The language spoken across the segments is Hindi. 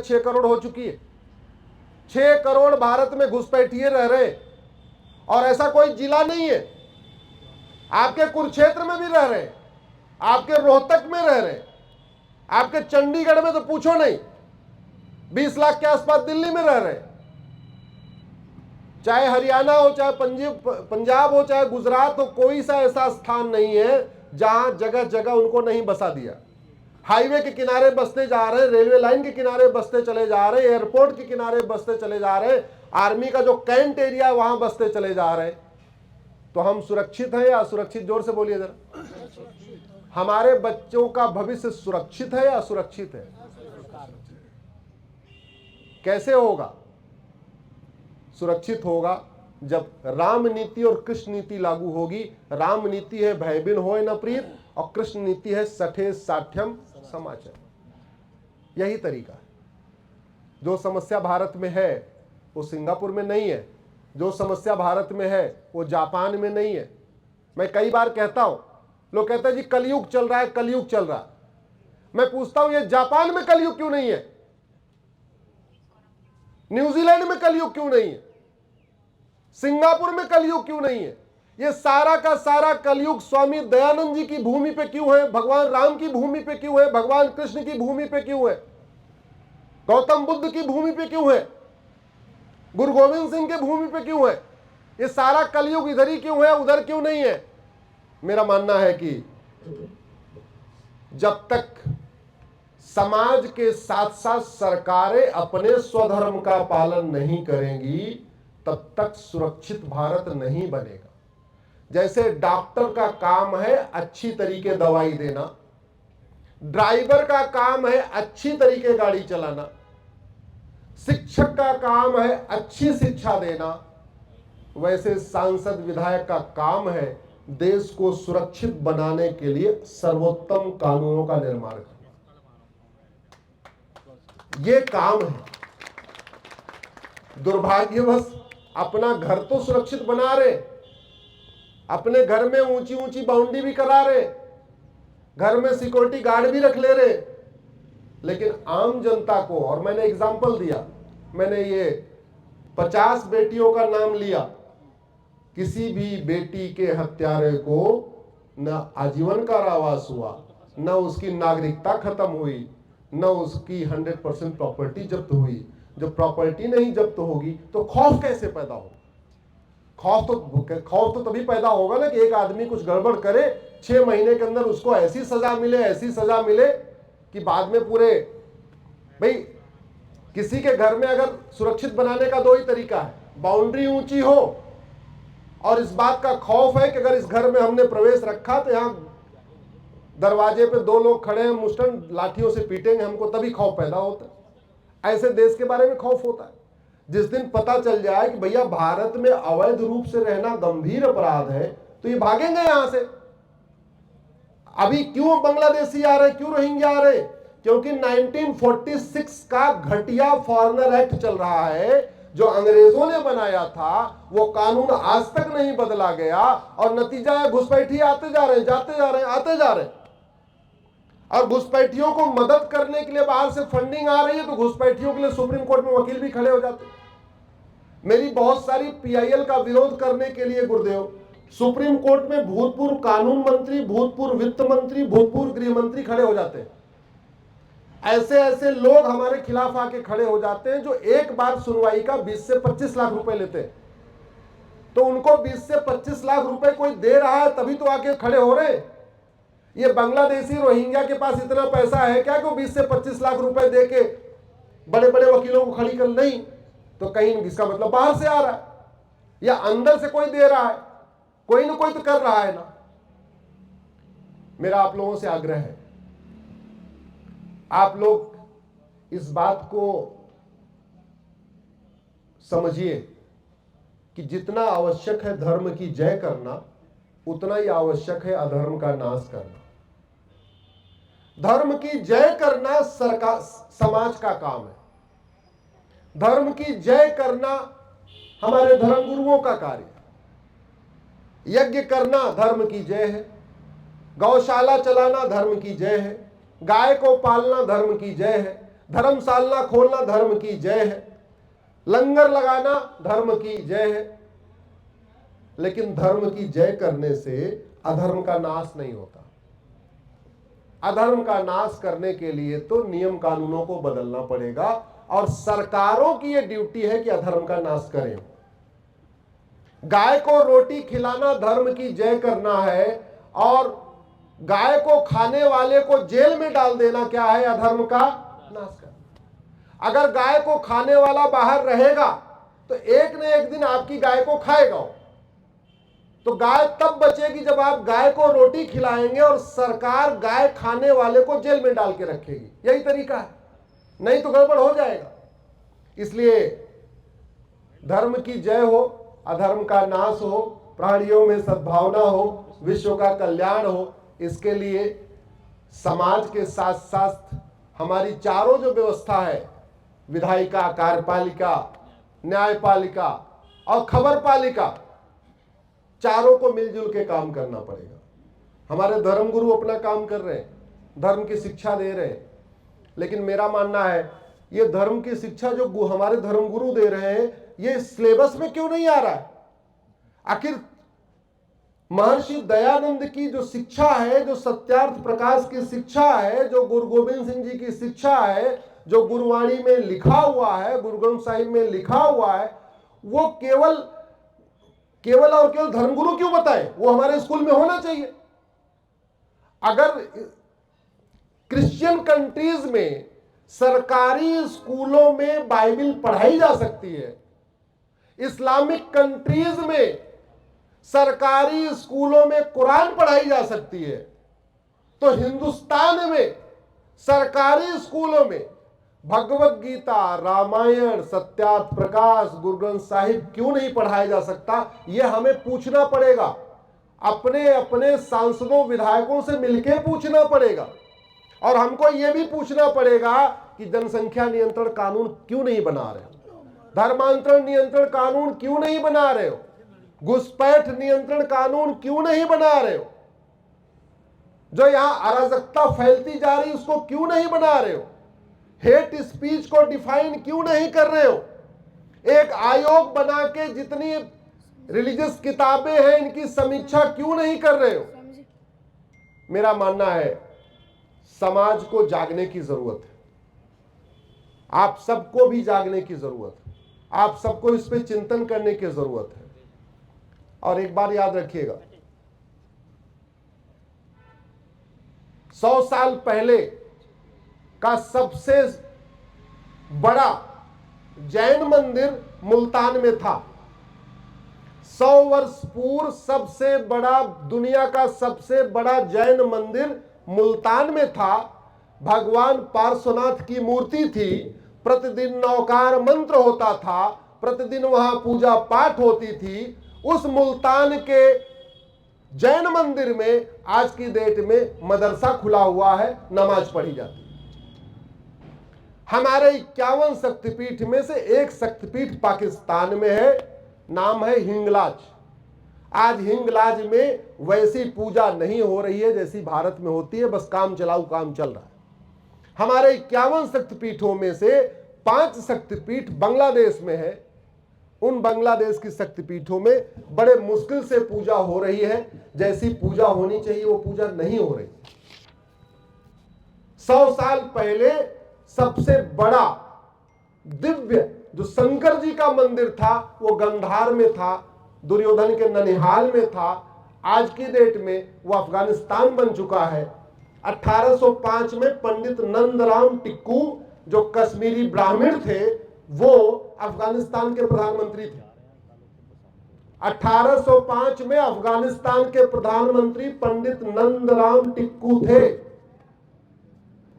6 करोड़ हो चुकी है। 6 करोड़ भारत में घुसपैठिए रह रहे, और ऐसा कोई जिला नहीं है। आपके कुरुक्षेत्र में भी रह रहे, आपके रोहतक में रह रहे, आपके चंडीगढ़ में तो पूछो नहीं, 20 लाख के आसपास दिल्ली में रह रहे, चाहे हरियाणा हो, चाहे पंजाब हो, चाहे गुजरात हो, कोई सा ऐसा स्थान नहीं है जहां जगह जगह उनको नहीं बसा दिया। हाईवे के किनारे बसते जा रहे, रेलवे लाइन के किनारे बसते चले जा रहे, एयरपोर्ट के किनारे बसते चले जा रहे, आर्मी का जो कैंट एरिया है वहां बसते चले जा रहे। तो हम सुरक्षित हैं या असुरक्षित? जोर से बोलिए जरा। हमारे बच्चों का भविष्य सुरक्षित है या असुरक्षित है? कैसे होगा? सुरक्षित होगा जब राम नीति और कृष्ण नीति लागू होगी। राम नीति है भय बिन होय न प्रीत, और कृष्ण नीति है सठे साठ्यम समाचार। यही तरीका है। जो समस्या भारत में है वो सिंगापुर में नहीं है, जो समस्या भारत में है वो जापान में नहीं है। मैं कई बार कहता हूं, लोग कहते हैं जी कलयुग चल रहा है, कलयुग चल रहा है। मैं पूछता हूं ये जापान में कलयुग क्यों नहीं है? न्यूजीलैंड में कलयुग क्यों नहीं है? सिंगापुर में कलयुग क्यों नहीं है? ये सारा का सारा कलयुग स्वामी दयानंद जी की भूमि पे क्यों है? भगवान राम की भूमि पे क्यों है? भगवान कृष्ण की भूमि पे क्यों है? गौतम बुद्ध की भूमि पे क्यों है? गुरु गोविंद सिंह की भूमि पे क्यों है? ये सारा कलयुग इधर ही क्यों है, उधर क्यों नहीं है? मेरा मानना है कि जब तक समाज के साथ साथ सरकारें अपने स्वधर्म का पालन नहीं करेंगी तब तक सुरक्षित भारत नहीं बनेगा। जैसे डॉक्टर का काम है अच्छी तरीके दवाई देना, ड्राइवर का काम है अच्छी तरीके गाड़ी चलाना, शिक्षक का काम है अच्छी शिक्षा देना, वैसे सांसद विधायक का काम है देश को सुरक्षित बनाने के लिए सर्वोत्तम कानूनों का निर्माण करना। ये काम है। दुर्भाग्यवश अपना घर तो सुरक्षित बना रहे, अपने घर में ऊंची ऊंची बाउंड्री भी करा रहे, घर में सिक्योरिटी गार्ड भी रख ले रहे, लेकिन आम जनता को, और मैंने एग्जाम्पल दिया, मैंने ये 50 बेटियों का नाम लिया, किसी भी बेटी के हत्यारे को न आजीवन कारावास हुआ, न उसकी नागरिकता खत्म हुई, न उसकी 100% प्रॉपर्टी जब्त हुई। जब प्रॉपर्टी नहीं जब्त होगी तो खौफ कैसे पैदा होगा? खौफ तो तभी पैदा होगा ना कि एक आदमी कुछ गड़बड़ करे, 6 महीने के अंदर उसको ऐसी सजा मिले, ऐसी सजा मिले कि बाद में पूरे, भाई किसी के घर में अगर सुरक्षित बनाने का 2 ही तरीका है, बाउंड्री ऊंची हो और इस बात का खौफ है कि अगर इस घर में हमने प्रवेश रखा तो यहां दरवाजे पे 2 लोग खड़े हैं, मुस्टन लाठियों से पीटेंगे हमको, तभी खौफ पैदा होता है। ऐसे देश के बारे में खौफ होता है। जिस दिन पता चल जाए कि भैया भारत में अवैध रूप से रहना गंभीर अपराध है तो ये भागेंगे यहां से। अभी क्यों बांग्लादेशी आ रहे, क्यों रोहिंग्या आ रहे? क्योंकि 1946 का घटिया फॉरेनर एक्ट चल रहा है जो अंग्रेजों ने बनाया था, वो कानून आज तक नहीं बदला गया और नतीजा है घुसपैठी आते जा रहे हैं, जाते जा रहे हैं, आते जा रहे हैं। और घुसपैठियों को मदद करने के लिए बाहर से फंडिंग आ रही है तो घुसपैठियों के लिए सुप्रीम कोर्ट में वकील भी खड़े हो जाते। मेरी बहुत सारी पीआईएल का विरोध करने के लिए गुरुदेव सुप्रीम कोर्ट में भूतपूर्व कानून मंत्री, भूतपूर्व वित्त मंत्री, भूतपूर्व गृह मंत्री खड़े हो जाते हैं। ऐसे ऐसे लोग हमारे खिलाफ आके खड़े हो जाते हैं जो एक बार सुनवाई का 20 से 25 लाख रुपए लेते हैं। तो उनको 20 से 25 लाख रुपए कोई दे रहा है तभी तो आके खड़े हो रहे। ये बांग्लादेशी रोहिंग्या के पास इतना पैसा है क्या कि वो 20 से 25 लाख रुपए दे के बड़े बड़े वकीलों को खड़ी कर? नहीं। तो कहीं इसका मतलब बाहर से आ रहा है या अंदर से कोई दे रहा है, कोई ना कोई तो कर रहा है ना। मेरा आप लोगों से आग्रह है, आप लोग इस बात को समझिए कि जितना आवश्यक है धर्म की जय करना उतना ही आवश्यक है अधर्म का नाश करना। धर्म की जय करना सरकार समाज का काम है। धर्म की जय करना हमारे धर्म गुरुओं का कार्य है। यज्ञ करना धर्म की जय है, गौशाला चलाना धर्म की जय है, गाय को पालना धर्म की जय है, धर्मशाला खोलना धर्म की जय है, लंगर लगाना धर्म की जय है, लेकिन धर्म की जय करने से अधर्म का नाश नहीं होता। अधर्म का नाश करने के लिए तो नियम कानूनों को बदलना पड़ेगा, और सरकारों की यह ड्यूटी है कि अधर्म का नाश करें। गाय को रोटी खिलाना धर्म की जय करना है, और गाय को खाने वाले को जेल में डाल देना क्या है? अधर्म का नाश करना। अगर गाय को खाने वाला बाहर रहेगा तो एक न एक दिन आपकी गाय को खाएगा। तो गाय तब बचेगी जब आप गाय को रोटी खिलाएंगे और सरकार गाय खाने वाले को जेल में डाल के रखेगी। यही तरीका है, नहीं तो गड़बड़ हो जाएगा। इसलिए धर्म की जय हो, अधर्म का नाश हो, प्राणियों में सद्भावना हो, विश्व का कल्याण हो, इसके लिए समाज के साथ साथ हमारी चारों जो व्यवस्था है, विधायिका, कार्यपालिका, न्यायपालिका और खबरपालिका, चारों को मिलजुल के काम करना पड़ेगा। हमारे धर्मगुरु अपना काम कर रहे हैं, धर्म की शिक्षा दे रहे हैं, लेकिन मेरा मानना है ये धर्म की शिक्षा जो हमारे धर्मगुरु दे रहे हैं, ये सिलेबस में क्यों नहीं आ रहा है? आखिर महर्षि दयानंद की जो शिक्षा है, जो सत्यार्थ प्रकाश की शिक्षा है, जो गुरु गोविंद सिंह जी की शिक्षा है, जो गुरुवाणी में लिखा हुआ है, गुरु ग्रंथ साहिब में लिखा हुआ है, वो केवल और केवल धर्मगुरु क्यों बताए? वो हमारे स्कूल में होना चाहिए। अगर क्रिश्चियन कंट्रीज में सरकारी स्कूलों में बाइबल पढ़ाई जा सकती है, इस्लामिक कंट्रीज में सरकारी स्कूलों में कुरान पढ़ाई जा सकती है, तो हिंदुस्तान में सरकारी स्कूलों में भगवत गीता, रामायण, सत्यार्थ प्रकाश, गुरु ग्रंथ साहिब क्यों नहीं पढ़ाया जा सकता? यह हमें पूछना पड़ेगा, अपने अपने सांसदों विधायकों से मिलकर पूछना पड़ेगा। और हमको यह भी पूछना पड़ेगा कि जनसंख्या नियंत्रण कानून क्यों नहीं बना रहे हो, धर्मांतरण नियंत्रण कानून क्यों नहीं बना रहे हो, घुसपैठ नियंत्रण कानून क्यों नहीं बना रहे हो, जो यहां अराजकता फैलती जा रही उसको क्यों नहीं बना रहे हो, हेट स्पीच को डिफाइन क्यों नहीं कर रहे हो, एक आयोग बना के जितनी रिलीजियस किताबें हैं इनकी समीक्षा क्यों नहीं कर रहे हो? मेरा मानना है समाज को जागने की जरूरत है, आप सबको भी जागने की जरूरत है, आप सबको इस पे चिंतन करने की जरूरत है। और एक बार याद रखिएगा, 100 साल पहले का सबसे बड़ा जैन मंदिर मुल्तान में था। 100 वर्ष पूर्व सबसे बड़ा, दुनिया का सबसे बड़ा जैन मंदिर मुल्तान में था। भगवान पार्श्वनाथ की मूर्ति थी, प्रतिदिन नौकार मंत्र होता था, प्रतिदिन वहां पूजा पाठ होती थी। उस मुल्तान के जैन मंदिर में आज की डेट में मदरसा खुला हुआ है, नमाज पढ़ी जाती है। हमारे 51 शक्तिपीठ में से एक शक्तिपीठ पाकिस्तान में है, नाम है हिंगलाज। आज हिंगलाज में वैसी पूजा नहीं हो रही है जैसी भारत में होती है, बस काम चलाऊ काम चल रहा है। हमारे 51 शक्तिपीठों में से 5 शक्तिपीठ बांग्लादेश में है। उन बांग्लादेश की शक्तिपीठों में बड़े मुश्किल से पूजा हो रही है, जैसी पूजा होनी चाहिए वो पूजा नहीं हो रही। 100 साल पहले सबसे बड़ा दिव्य जो शंकर जी का मंदिर था वो गंधार में था, दुर्योधन के ननिहाल में था। आज की डेट में वो अफगानिस्तान बन चुका है। 1805 में पंडित नंदराम टिक्कू जो कश्मीरी ब्राह्मण थे वो अफगानिस्तान के प्रधानमंत्री थे। 1805 में अफगानिस्तान के प्रधानमंत्री पंडित नंदराम टिक्कू थे।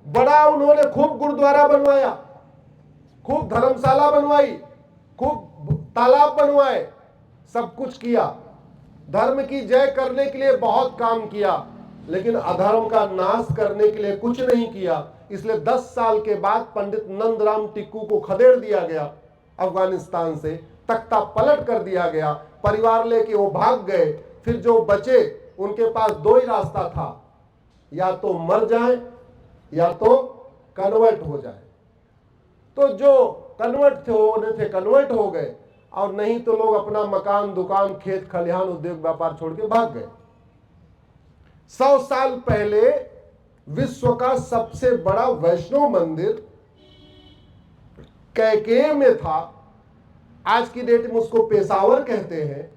बड़ा उन्होंने खूब गुरुद्वारा बनवाया, खूब धर्मशाला बनवाई, खूब तालाब बनवाए, सब कुछ किया। धर्म की जय करने के लिए बहुत काम किया, लेकिन अधर्म का नाश करने के लिए कुछ नहीं किया। इसलिए 10 साल के बाद पंडित नंदराम टिक्कू को खदेड़ दिया गया अफगानिस्तान से, तख्ता पलट कर दिया गया, परिवार लेके वो भाग गए। फिर जो बचे उनके पास 2 ही रास्ता था, या तो मर जाए या तो कन्वर्ट हो जाए। तो जो कन्वर्ट थे होने थे कन्वर्ट हो गए, और नहीं तो लोग अपना मकान, दुकान, खेत खलिहान, उद्योग व्यापार छोड़ के भाग गए। 100 साल पहले विश्व का सबसे बड़ा वैष्णव मंदिर कैकेय में था। आज की डेट में उसको पेशावर कहते हैं।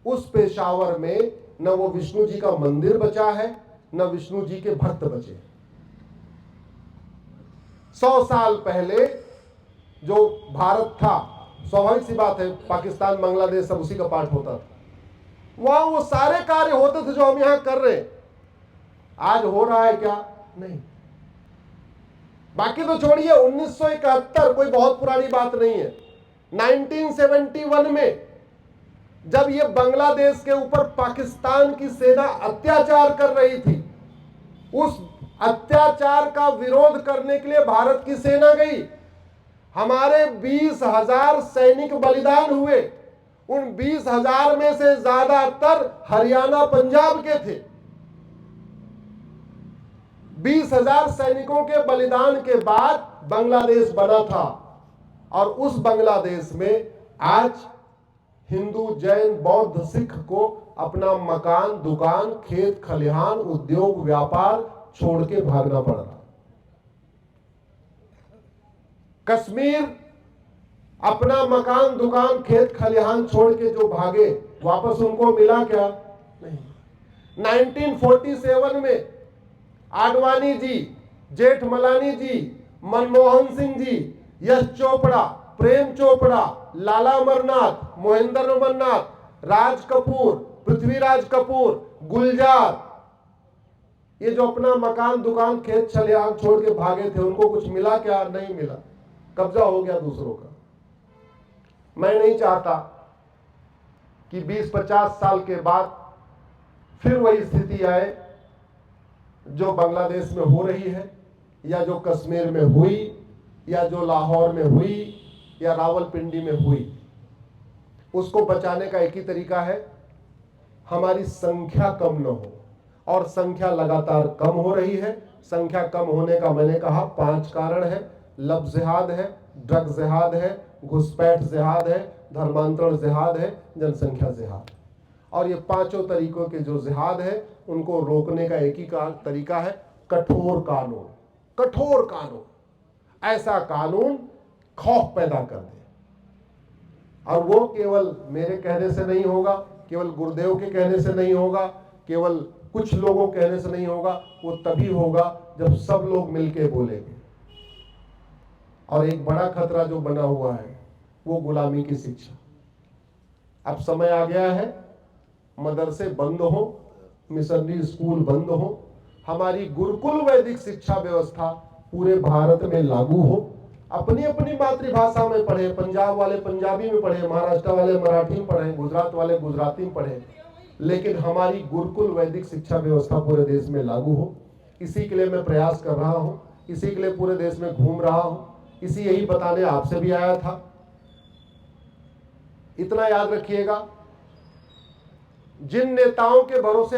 उस पेशावर में न वो विष्णु जी का मंदिर बचा है, न विष्णु जी के भक्त बचे। 100 साल पहले जो भारत था, स्वाभाविक सी बात है, पाकिस्तान, बांग्लादेश सब उसी का पार्ट होता था, वहां वो सारे कार्य होते थे जो हम यहां कर रहे हैं। आज हो रहा है क्या? नहीं। बाकी तो छोड़िए, 1971 कोई बहुत पुरानी बात नहीं है। 1971 में जब ये बांग्लादेश के ऊपर पाकिस्तान की सेना अत्याचार कर रही थी, उस अत्याचार का विरोध करने के लिए भारत की सेना गई। हमारे 20,000 सैनिक बलिदान हुए। उन 20,000 में से ज्यादातर हरियाणा, पंजाब के थे। 20,000 सैनिकों के बलिदान के बाद बांग्लादेश बना था, और उस बांग्लादेश में आज हिंदू, जैन, बौद्ध, सिख को अपना मकान, दुकान, खेत खलिहान, उद्योग व्यापार छोड़ के भागना पड़ रहा। कश्मीर अपना मकान, दुकान, खेत खलिहान छोड़ के जो भागे, वापस उनको मिला क्या? नहीं। 1947 में आडवाणी जी, जेठमलानी जी, मनमोहन सिंह जी, यश चोपड़ा, प्रेम चोपड़ा, लाला अमरनाथ, मोहिंदर अमरनाथ, राज कपूर, पृथ्वीराज कपूर, गुलजार, ये जो अपना मकान, दुकान, खेत खलिहान छोड़ के भागे थे, उनको कुछ मिला क्या? नहीं मिला। कब्जा हो गया दूसरों का। मैं नहीं चाहता कि 20-50 साल के बाद फिर वही स्थिति आए जो बांग्लादेश में हो रही है, या जो कश्मीर में हुई, या जो लाहौर में हुई, या रावलपिंडी में हुई। उसको बचाने का एक ही तरीका है, हमारी संख्या कम न हो, और संख्या लगातार कम हो रही है। संख्या कम होने का मैंने कहा 5 कारण है। लव जिहाद है, ड्रग जिहाद है, घुसपैठ जिहाद है, धर्मांतरण जिहाद है, जनसंख्या जिहाद। और ये 5 तरीकों के जो जिहाद है, उनको रोकने का एक ही तरीका है, कठोर कानून। कठोर कानून, ऐसा कानून खौफ पैदा कर दे। और वो केवल मेरे कहने से नहीं होगा, केवल गुरुदेव के कहने से नहीं होगा, केवल कुछ लोगों कहने से नहीं होगा। वो तभी होगा जब सब लोग मिलके बोलेंगे। और एक बड़ा खतरा जो बना हुआ है, वो गुलामी की शिक्षा। अब समय आ गया है, मदरसे बंद हो, मिशनरी स्कूल बंद हो, हमारी गुरुकुल वैदिक शिक्षा व्यवस्था पूरे भारत में लागू हो। अपनी अपनी मातृभाषा में पढ़े, पंजाब वाले पंजाबी में पढ़े, महाराष्ट्र वाले मराठी में पढ़े, गुजरात वाले गुजराती में पढ़े, लेकिन हमारी गुरुकुल वैदिक शिक्षा व्यवस्था पूरे देश में लागू हो। इसी के लिए मैं प्रयास कर रहा हूँ, इसी के लिए पूरे देश में घूम रहा हूँ, इसी यही बताने आपसे भी आया था। इतना याद रखिएगा, जिन नेताओं के भरोसे